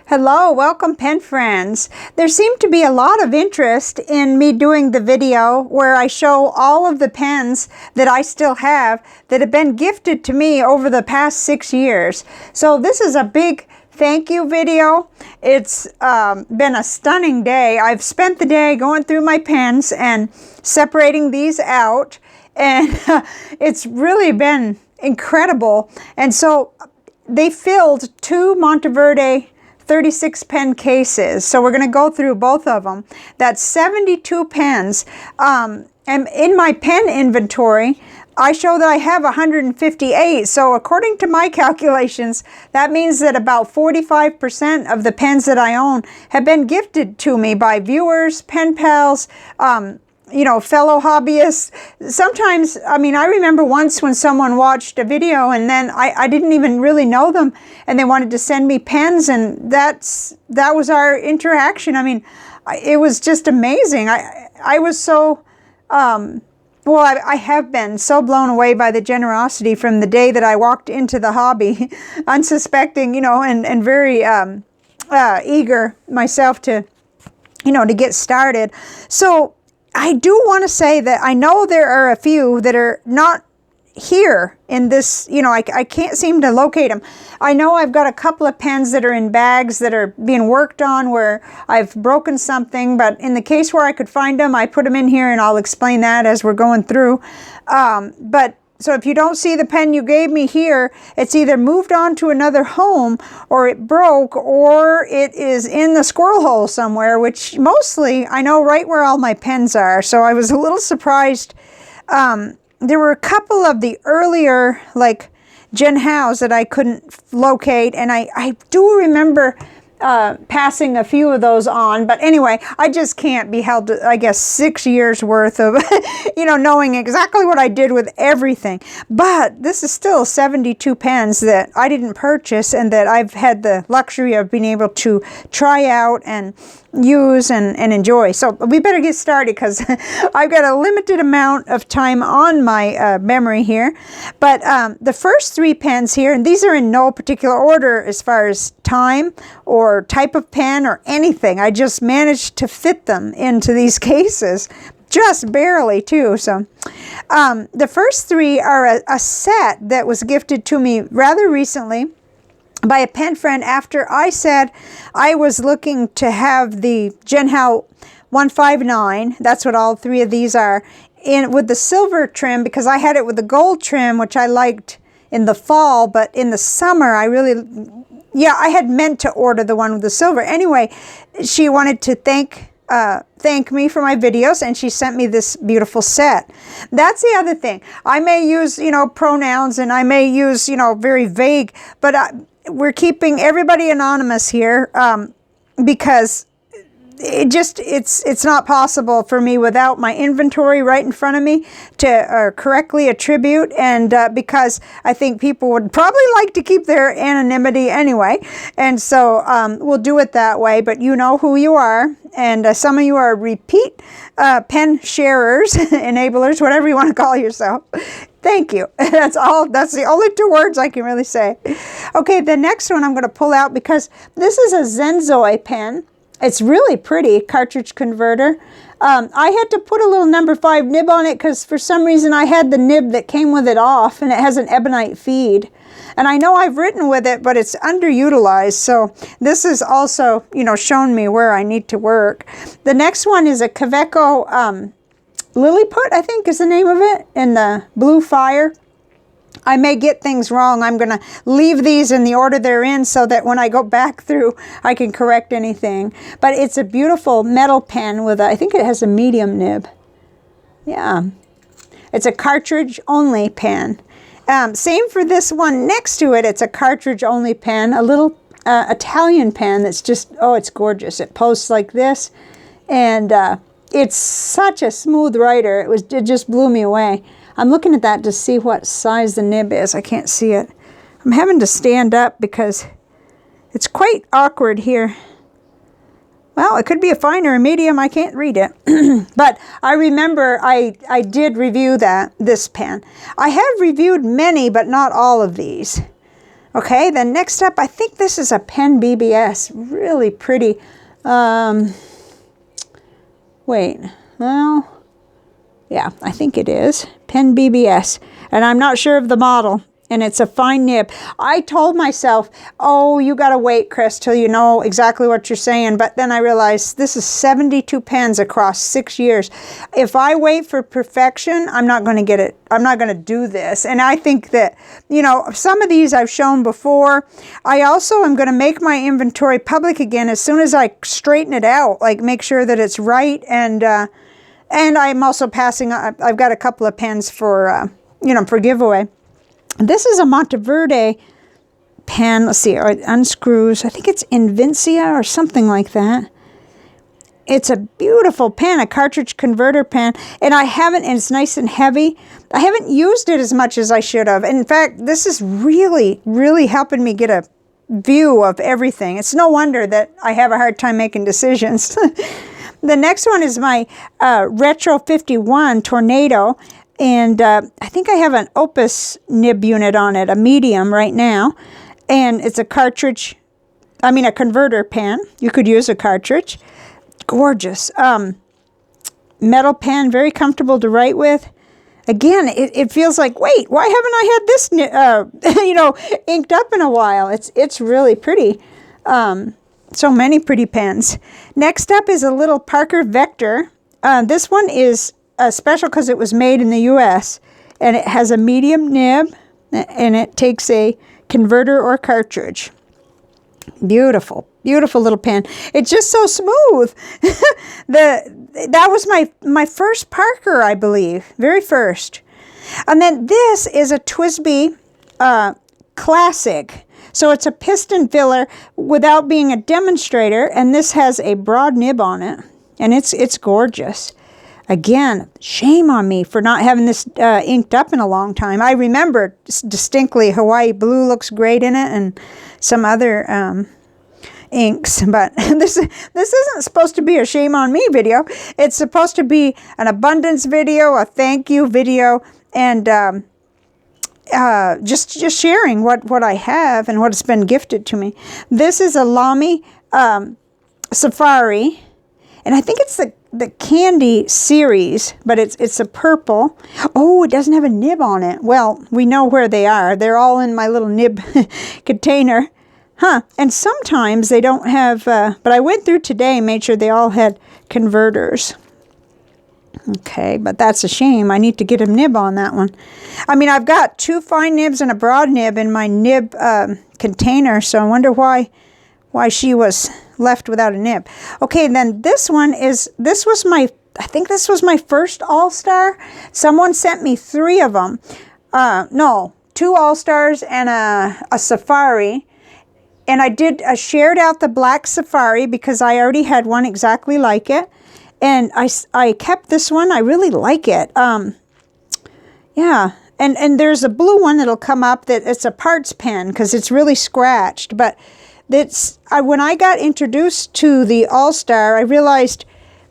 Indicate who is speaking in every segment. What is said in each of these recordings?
Speaker 1: Hello, welcome pen friends. There seemed to be a lot of interest in me doing the video where I show all of the pens that I still have that have been gifted to me over the past 6 years. So this is a big thank you video. It's been a stunning day. I've spent the day going through my pens and separating these out, and it's really been incredible. And so they filled 2 Monteverde 36 pen cases. So we're going to go through both of them. That's 72 pens. And in my pen inventory, I show that I have 158. So according to my calculations, that means that about 45% of the pens that I own have been gifted to me by viewers, pen pals, you know, fellow hobbyists. Sometimes, I mean, I remember once when someone watched a video and then I didn't even really know them and they wanted to send me pens, and that was our interaction. I mean, it was just amazing. I was so, well, I have been so blown away by the generosity from the day that I walked into the hobby, unsuspecting, you know, and very eager myself to, you know, to get started. So I do want to say that I know there are a few that are not here in this, you know, I can't seem to locate them. I know I've got a couple of pens that are in bags that are being worked on where I've broken something, but in the case where I could find them, I put them in here and I'll explain that as we're going through. So if you don't see the pen you gave me here, it's either moved on to another home, or it broke, or it is in the squirrel hole somewhere, which mostly I know right where all my pens are. So I was a little surprised. There were a couple of the earlier, like, Jinhaos that I couldn't locate, and I do remember passing a few of those on, but anyway, I just can't be held to, I guess, 6 years worth of, you know, knowing exactly what I did with everything. But this is still 72 pens that I didn't purchase and that I've had the luxury of being able to try out and use and enjoy. So we better get started because I've got a limited amount of time on my memory here. But the first 3 pens here, and these are in no particular order as far as time or type of pen or anything. I just managed to fit them into these cases, just barely too. So the first 3 are a set that was gifted to me rather recently by a pen friend after I said I was looking to have the Jinhao 159, that's what all 3 of these are, in with the silver trim, because I had it with the gold trim, which I liked in the fall, but in the summer I really, yeah, I had meant to order the one with the silver. Anyway, she wanted to thank me for my videos, and she sent me this beautiful set. That's the other thing. I may use, you know, pronouns, and I may use, you know, very vague, but we're keeping everybody anonymous here because it's not possible for me without my inventory right in front of me to correctly attribute, and because I think people would probably like to keep their anonymity anyway, and so we'll do it that way. But you know who you are, and some of you are repeat pen sharers, enablers, whatever you want to call yourself. Thank you. That's all. That's the only 2 words I can really say. Okay, the next one I'm going to pull out because this is a Zenzoi pen. It's really pretty, cartridge converter. I had to put a little number 5 nib on it because for some reason I had the nib that came with it off, and it has an ebonite feed. And I know I've written with it, but it's underutilized. So this has also, you know, shown me where I need to work. The next one is a Kaweco Lilliput, I think is the name of it, in the blue fire. I may get things wrong. I'm going to leave these in the order they're in so that when I go back through, I can correct anything. But it's a beautiful metal pen with I think it has a medium nib. Yeah. It's a cartridge-only pen. Same for this one next to it. It's a cartridge-only pen, a little Italian pen that's just, oh, it's gorgeous. It posts like this, and it's such a smooth writer. It just blew me away. I'm looking at that to see what size the nib is. I can't see it. I'm having to stand up because it's quite awkward here. Well, it could be a fine or a medium. I can't read it. But I remember I did review this pen. I have reviewed many, but not all of these. Okay, then next up, I think this is a pen BBS. Really pretty. Wait, well, yeah, I think it is. Pen BBS. And I'm not sure of the model. And it's a fine nib. I told myself, oh, you got to wait, Chris, till you know exactly what you're saying. But then I realized this is 72 pens across 6 years. If I wait for perfection, I'm not going to get it. I'm not going to do this. And I think that, you know, some of these I've shown before. I also am going to make my inventory public again as soon as I straighten it out, like make sure that it's right. And I'm also passing, I've got a couple of pens for, you know, for giveaway. This is a Monteverde pen. Let's see, it unscrews. I think it's Invincia or something like that. It's a beautiful pen, a cartridge converter pen. And it's nice and heavy. I haven't used it as much as I should have. In fact, this is really, really helping me get a view of everything. It's no wonder that I have a hard time making decisions. The next one is my Retro 51 Tornado. And I think I have an Opus nib unit on it, a medium right now. And it's a converter pen. You could use a cartridge. Gorgeous. Metal pen, very comfortable to write with. Again, it feels like, wait, why haven't I had this, you know, inked up in a while? It's really pretty. So many pretty pens. Next up is a little Parker Vector. This one is special because it was made in the U.S. and it has a medium nib and it takes a converter or cartridge. Beautiful, beautiful little pen. It's just so smooth. That was my first Parker, I believe, very first. And then this is a Twsbi Classic. So it's a piston filler without being a demonstrator, and this has a broad nib on it, and it's gorgeous. Again, shame on me for not having this inked up in a long time. I remember distinctly Hawaii Blue looks great in it and some other inks. But this isn't supposed to be a shame on me video. It's supposed to be an abundance video, a thank you video, and just sharing what I have and what's been gifted to me. This is a Lamy Safari, and I think it's the Candy series, but it's a purple. Oh, it doesn't have a nib on it. Well, we know where they are. They're all in my little nib container. Huh. And sometimes they don't have, but I went through today and made sure they all had converters. Okay, but that's a shame. I need to get a nib on that one. I mean, I've got 2 fine nibs and a broad nib in my nib container, so I wonder why she was left without a nib. Okay, and then this was my first All-Star. Someone sent me 3 of them. No, 2 All-Stars and a Safari. And I shared out the black Safari because I already had one exactly like it. And I kept this one. I really like it. Yeah. And there's a blue one that'll come up that it's a parts pen because it's really scratched. But when I got introduced to the All-Star, I realized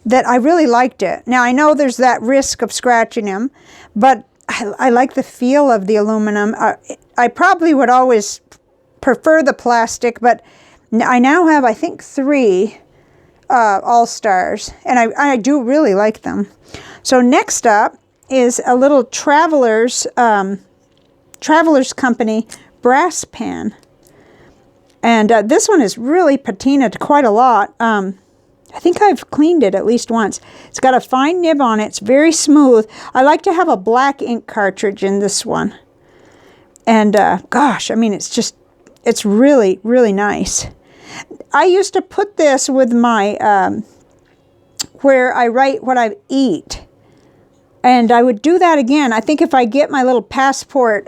Speaker 1: that I really liked it. Now, I know there's that risk of scratching them, but I like the feel of the aluminum. I probably would always prefer the plastic, but I now have, I think, 3 All-Stars, and I do really like them. So next up is a little Travelers Company brass pen. And this one is really patinaed quite a lot. I think I've cleaned it at least once. It's got a fine nib on it. It's very smooth. I like to have a black ink cartridge in this one. And gosh, I mean, it's really, really nice. I used to put this with my, where I write what I eat. And I would do that again. I think if I get my little passport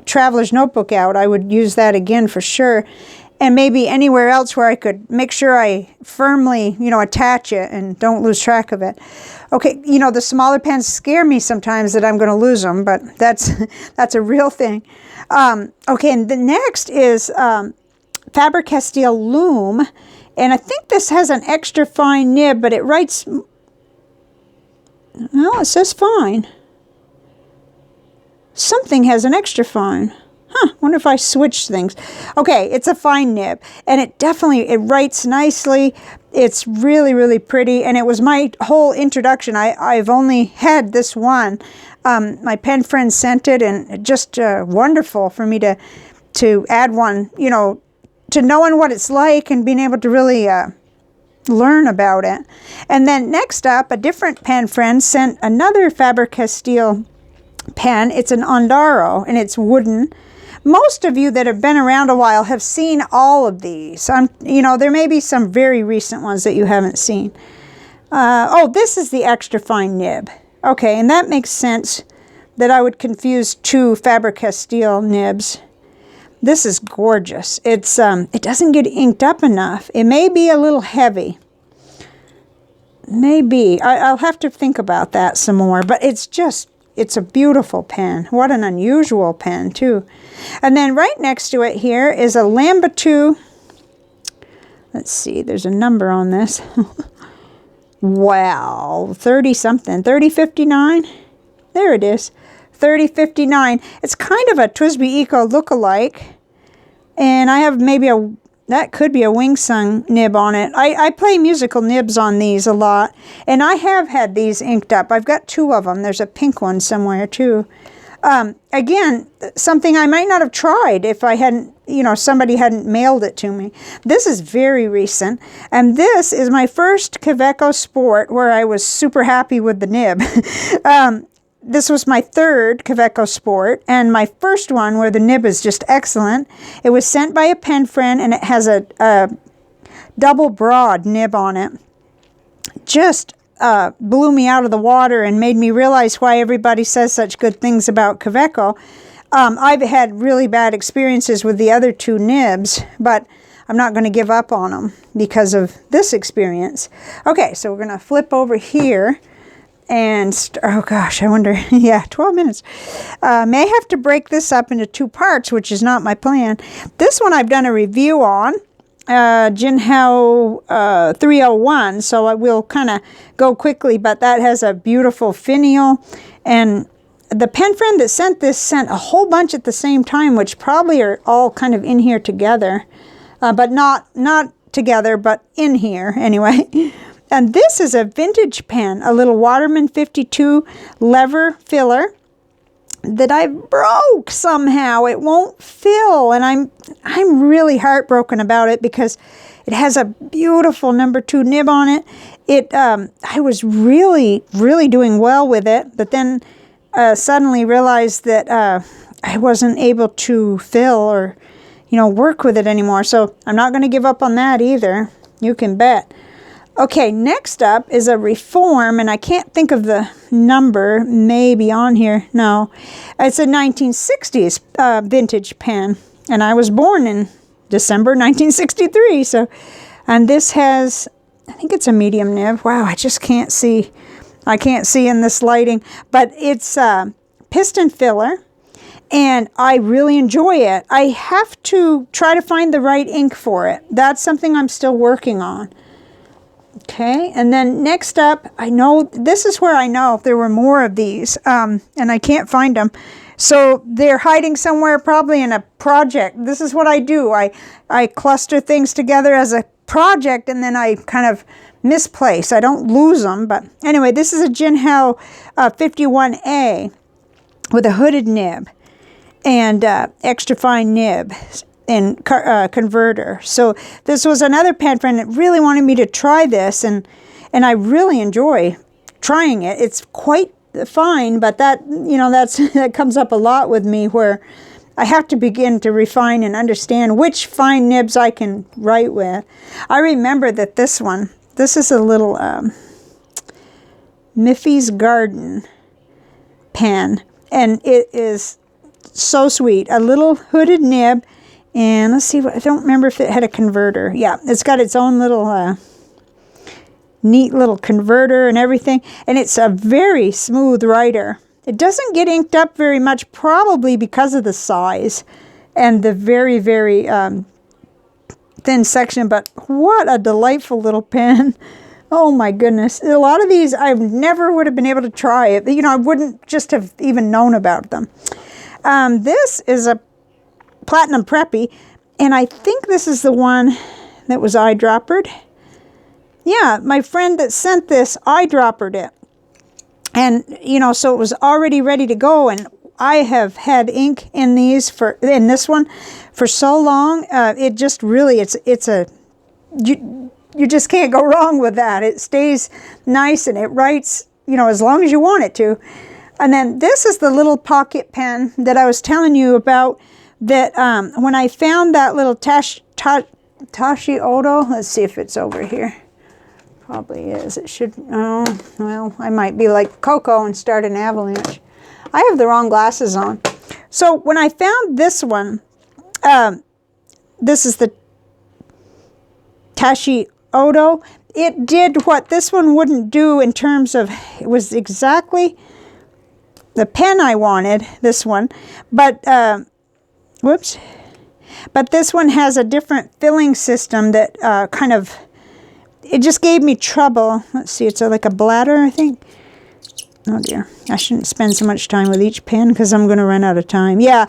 Speaker 1: traveler's notebook out, I would use that again for sure. And maybe anywhere else where I could make sure I firmly, attach it and don't lose track of it. Okay, the smaller pens scare me sometimes that I'm going to lose them, but that's a real thing. Okay, and the next is Faber-Castell Loom. And I think this has an extra fine nib, but it writes, well, it says fine. Something has an extra fine. Wonder if I switch things. Okay, it's a fine nib, and it writes nicely. It's really, really pretty, and it was my whole introduction. I've only had this one. My pen friend sent it, and just wonderful for me to add one, you know, to knowing what it's like and being able to really learn about it. And then next up, a different pen friend sent another Faber-Castell pen. It's an Ondaro, and it's wooden. Most of you that have been around a while have seen all of these. You know, there may be some very recent ones that you haven't seen. Oh, this is the extra fine nib. Okay, and that makes sense that I would confuse two Faber-Castell nibs. This is gorgeous. It's it doesn't get inked up enough. It may be a little heavy. Maybe. I'll have to think about that some more, but it's a beautiful pen. What an unusual pen, too. And then right next to it here is a Lambatu. Let's see, there's a number on this. Wow, 30-something, 3059. There it is, 3059. It's kind of a Twsbi Eco lookalike. And I have maybe that could be a Wingsung nib on it. I play musical nibs on these a lot. And I have had these inked up. I've got two of them. There's a pink one somewhere too. Again, something I might not have tried if I hadn't, you know, somebody hadn't mailed it to me. This is very recent. And this is my first Kaweco Sport where I was super happy with the nib. This was my third Kaweco Sport, and my first one where the nib is just excellent. It was sent by a pen friend, and it has a double broad nib on it. Just blew me out of the water and made me realize why everybody says such good things about Kaweco. I've had really bad experiences with the other two nibs, but I'm not going to give up on them because of this experience. Okay, so we're going to flip over here. And, oh gosh, I wonder, yeah, 12 minutes. May have to break this up into two parts, which is not my plan. This one I've done a review on, Jinhao 301, so I will kind of go quickly, but that has a beautiful finial. And the pen friend that sent this sent a whole bunch at the same time, which probably are all kind of in here together, but not together, but in here anyway. And this is a vintage pen, a little Waterman 52 lever filler that I broke somehow. It won't fill, and I'm really heartbroken about it because it has a beautiful number 2 nib on it. I was really doing well with it, but then suddenly realized that I wasn't able to fill or, you know, work with it anymore. So I'm not going to give up on that either. You can bet. Okay, next up is a Reform, and I can't think of the number, maybe on here. No, it's a 1960s vintage pen, and I was born in December 1963. So, and this has, I think it's a medium nib. Wow, I just can't see. I can't see in this lighting, but it's piston filler, and I really enjoy it. I have to try to find the right ink for it. That's something I'm still working on. Okay, and then next up, I know, this is where I know if there were more of these, and I can't find them. So they're hiding somewhere, probably in a project. This is what I do. I cluster things together as a project, and then I kind of misplace. I don't lose them, but anyway, this is a Jinhao 51A with a hooded nib and extra fine nib and converter. So this was another pen friend that really wanted me to try this, and I really enjoy trying it. It's quite fine, but that, you know, that comes up a lot with me, where I have to begin to refine and understand which fine nibs I can write with. I remember that this is a little Miffy's Garden pen, and it is so sweet. A little hooded nib. And let's see, I don't remember if it had a converter. Yeah, it's got its own little neat little converter and everything. And it's a very smooth writer. It doesn't get inked up very much, probably because of the size and the very thin section. But what a delightful little pen. Oh my goodness. A lot of these I never would have been able to try it. You know, I wouldn't just have even known about them. This is a platinum preppy. And I think this is the one that was eyedroppered. Yeah, my friend that sent this eyedroppered it. And, you know, so it was already ready to go. And I have had ink in in this one for so long. It just really, you just can't go wrong with that. It stays nice and it writes, you know, as long as you want it to. And then this is the little pocket pen that I was telling you about, that when I found that little Tashi Odo, let's see if it's over here. Probably is. It should, oh, well, I might be like Coco and start an avalanche. I have the wrong glasses on. So when I found this one, this is the Tashi Odo. It did what this one wouldn't do in terms of, it was exactly the pen I wanted, this one, but, whoops. But this one has a different filling system that kind of, it just gave me trouble. Let's see, it's like a bladder, I think. Oh dear, I shouldn't spend so much time with each pen because I'm going to run out of time. Yeah,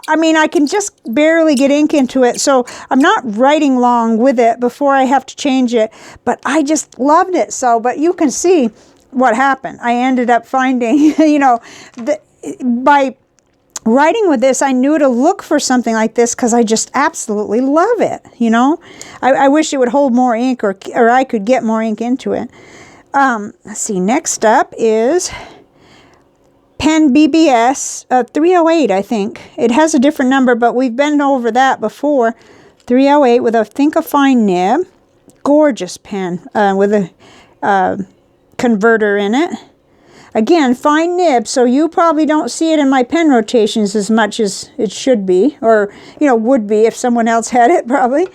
Speaker 1: I mean, I can just barely get ink into it, so I'm not writing long with it before I have to change it, but I just loved it so. But you can see what happened. I ended up finding, you know, by writing with this, I knew to look for something like this because I just absolutely love it, you know. I wish it would hold more ink, or I could get more ink into it. Let's see, next up is Pen BBS 308, I think. It has a different number, but we've been over that before. 308 with, I think, a fine nib. Gorgeous pen with a converter in it. Again, fine nib, so you probably don't see it in my pen rotations as much as it should be, or, you know, would be if someone else had it, probably.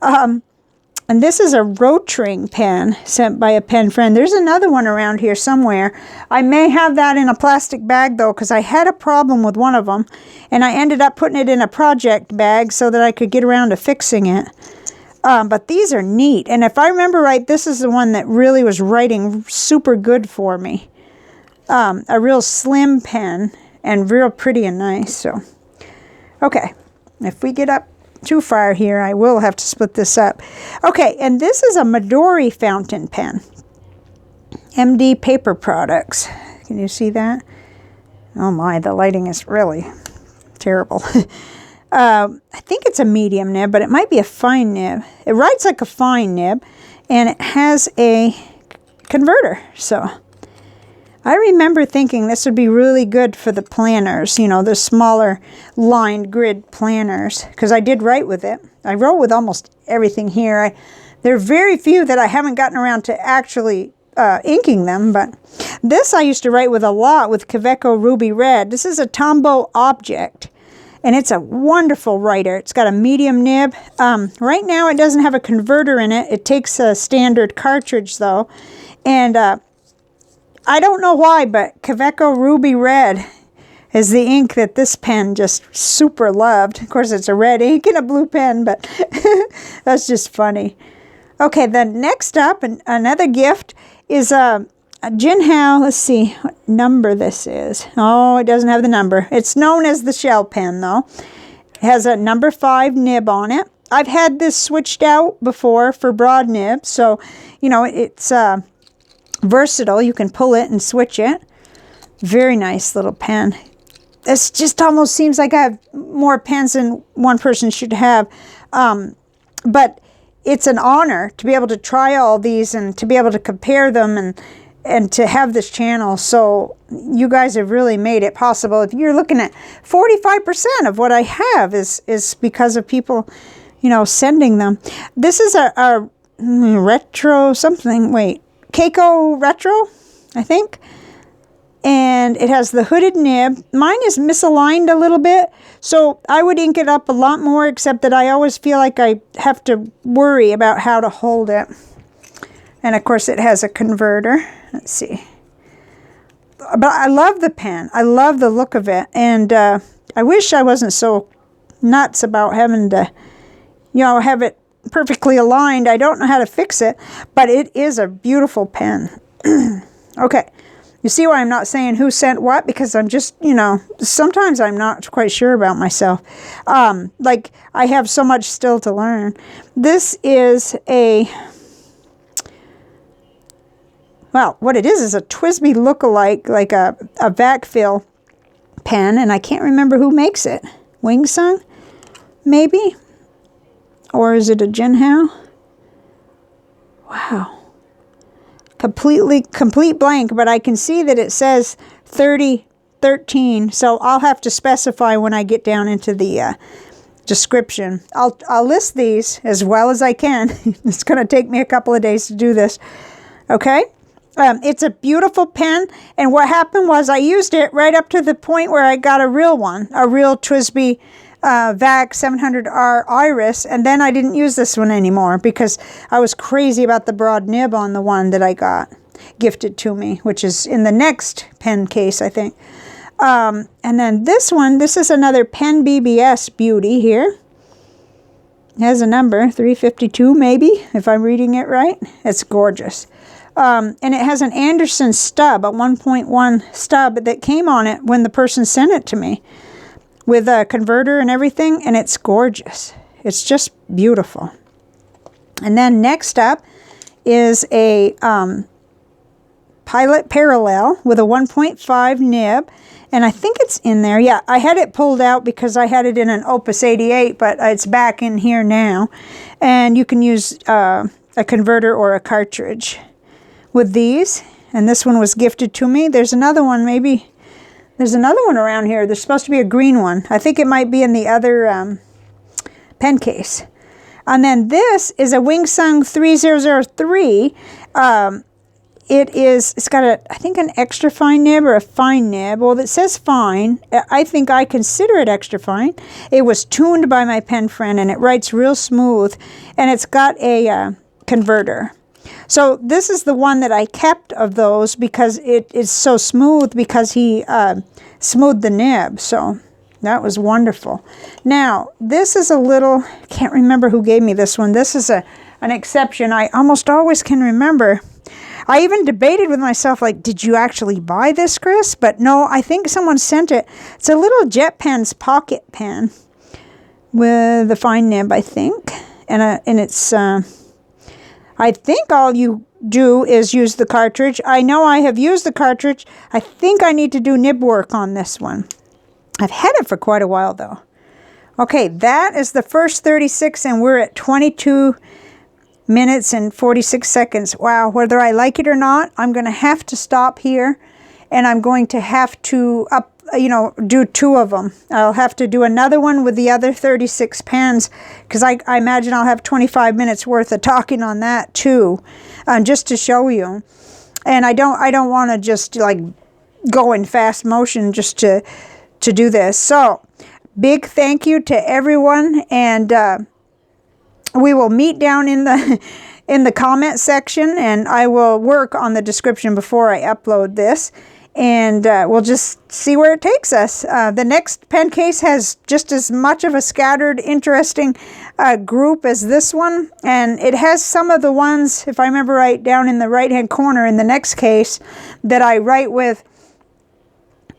Speaker 1: And this is a Rotring pen sent by a pen friend. There's another one around here somewhere. I may have that in a plastic bag, though, because I had a problem with one of them, and I ended up putting it in a project bag so that I could get around to fixing it. But these are neat, and if I remember right, this is the one that really was writing super good for me. A real slim pen and real pretty and nice. So, okay, if we get up too far here, I will have to split this up. Okay, and this is a Midori fountain pen. MD Paper Products. Can you see that? Oh my, the lighting is really terrible. I think it's a medium nib, but it might be a fine nib. It writes like a fine nib, and it has a converter. So I remember thinking this would be really good for the planners, you know, the smaller lined grid planners, because I did write with it. I wrote with almost everything here. There are very few that I haven't gotten around to actually inking them, but this I used to write with a lot with Kaweco Ruby Red. This is a Tombow Object, and it's a wonderful writer. It's got a medium nib. Right now it doesn't have a converter in it. It takes a standard cartridge, though, and I don't know why, but Kaweco Ruby Red is the ink that this pen just super loved. Of course, it's a red ink and a blue pen, but that's just funny. Okay, then next up, another gift is a Jinhao. Let's see what number this is. Oh, it doesn't have the number. It's known as the shell pen, though. It has a number 5 nib on it. I've had this switched out before for broad nibs, so, you know, it's versatile. You can pull it and switch it. Very nice little pen. This just almost seems like I have more pens than one person should have. But it's an honor to be able to try all these and to be able to compare them and to have this channel. So you guys have really made it possible. If you're looking at 45% of what I have is because of people, you know, sending them. This is a retro something. Wait. Kaweco Retro, I think, and it has the hooded nib. Mine is misaligned a little bit, so I would ink it up a lot more, except that I always feel like I have to worry about how to hold it. And of course it has a converter. Let's see. But I love the pen. I love the look of it, and I wish I wasn't so nuts about having to, you know, have it perfectly aligned. I don't know how to fix it, but it is a beautiful pen. Okay, You see why I'm not saying who sent what? Because I'm just, you know, sometimes I'm not quite sure about myself. Like, I have so much still to learn. This is a, well, what it is a Twsbi lookalike, like a vac fill pen, and I can't remember who makes it. Wingsung, maybe? Or is it a Jinhao? Wow. Complete blank, but I can see that it says 3013, so I'll have to specify when I get down into the description. I'll list these as well as I can. It's going to take me a couple of days to do this. Okay? It's a beautiful pen, and what happened was I used it right up to the point where I got a real one, a real Twsbi VAC 700R Iris, and then I didn't use this one anymore because I was crazy about the broad nib on the one that I got gifted to me, which is in the next pen case, I think. And then this one, this is another Pen BBS beauty here. It has a number, 352 maybe, if I'm reading it right. It's gorgeous. And it has an Anderson stub, a 1.1 stub that came on it when the person sent it to me, with a converter and everything, and it's gorgeous. It's just beautiful. And then next up is a Pilot Parallel with a 1.5 nib, and I think it's in there. Yeah, I had it pulled out because I had it in an Opus 88, but it's back in here now. And you can use a converter or a cartridge with these, and this one was gifted to me. There's another one, maybe. There's another one around here. There's supposed to be a green one. I think it might be in the other pen case. And then this is a Wingsung 3003. It's got I think an extra fine nib or a fine nib. Well, it says fine. I think I consider it extra fine. It was tuned by my pen friend, and it writes real smooth. And it's got a converter. So this is the one that I kept of those because it is so smooth, because he smoothed the nib. So that was wonderful. Now, this is a little, can't remember who gave me this one. This is an exception. I almost always can remember. I even debated with myself, like, did you actually buy this, Chris? But no, I think someone sent it. It's a little Jet Pens pocket pen with a fine nib, I think. And it's... I think all you do is use the cartridge. I know I have used the cartridge. I think I need to do nib work on this one. I've had it for quite a while, though. Okay, that is the first 36, and we're at 22 minutes and 46 seconds. Wow, whether I like it or not, I'm going to have to stop here, and I'm going to have to do 2 of them. I'll have to do another one with the other 36 pens, because I imagine I'll have 25 minutes worth of talking on that too, just to show you. And I don't want to just like go in fast motion just to do this. So big thank you to everyone, and we will meet down in the comment section, and I will work on the description before I upload this. And we'll just see where it takes us. The next pen case has just as much of a scattered, interesting group as this one. And it has some of the ones, if I remember right, down in the right-hand corner in the next case that I write with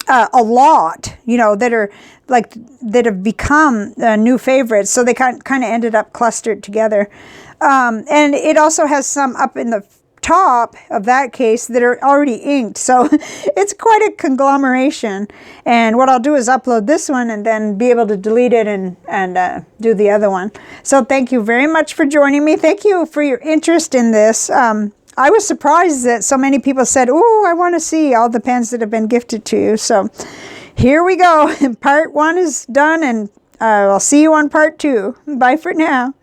Speaker 1: a lot, that have become new favorites. So they kind of ended up clustered together. And it also has some up in the top of that case that are already inked, so it's quite a conglomeration. And what I'll do is upload this one and then be able to delete it and do the other one. So thank you very much for joining me. Thank you for your interest in this. I was surprised that so many people said, "Oh, I want to see all the pens that have been gifted to you." So here we go. Part 1 is done, and I'll see you on part 2. Bye for now.